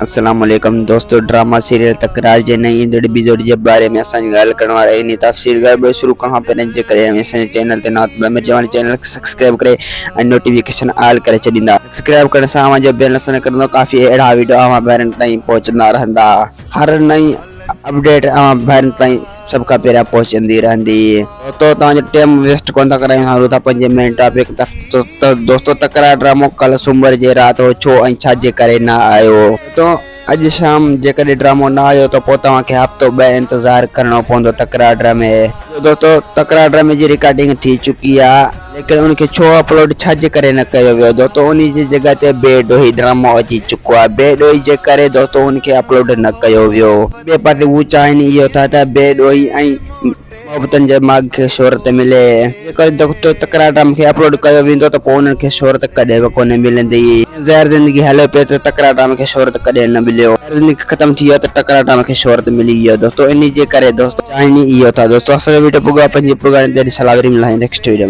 अस्सलामुअलैकुम दोस्तों, drama serial तकरार जे नई एपिसोड जे बारे में असां ॻाल्हि करण वारा आहियूं। तफ़सील ॻाल्हि शुरू खां पहिरियों जे करे असांजे चैनल ते नओं त जवान चैनल खे सब्सक्राइब करे ऐं नोटिफिकेशन ऑल करे छॾींदा। सब्सक्राइब करण सां जो बेल नसन कंदो काफ़ी अहिड़ा वीडियो अवां ॿारनि ताईं पहुचंदा रहंदा। हर नई अपडेट अवां ॿारनि ताईं सब का पहिरियां पहुचंदी रहंदी। तो तव्हांजो टाइम वेस्ट कोन था करायूं, हलूं था 5 मिनट टॉपिक। दोस्तों तकरार ड्रामो कल सूमर जे राति हो छो ऐं छा जे करे न आयो। तो अॼु शाम जेकॾहिं ड्रामो न आयो त पोइ तव्हांखे हफ़्तो 2 इंतज़ारु करिणो पवंदो तकरार ड्रामे। दोस्तों तकरार ड्रामे जी रिकॉर्डिंग थी चुकी आहे, लेकिन उनखे छो अपलोड छा जे करे न कयो वियो। दोस्तों उन जी जॻह ते बेडोही ड्रामो अची चुको आहे। बेडोही जे करे दोस्तों उनखे अपलोड न कयो वियो। ॿिए पासे हू चाहिनि इहो था त बेडोही ऐं मोहब्बतनि जे माॻ खे शोहरत मिले। जेकर दोस्तों तकरार ड्रामे खे अपलोड कयो वेंदो त पोइ उन्हनि खे शोहरत कॾहिं बि कोन मिलंदी। ज़हर ज़िंदगी हले पियो त तकरार ड्रामे खे शोहरत कॾहिं न मिलियो। ज़िंदगी ख़त्म थी वियो त तकरार ड्रामे खे शोहरत मिली वियो। दोस्तों इन जे करे दोस्तों चाहिनि इहो था। दोस्तों असांजो वीडियो पुॻा पंहिंजी प्रोग्राम ते सलाह नेक्स्ट वीडियो।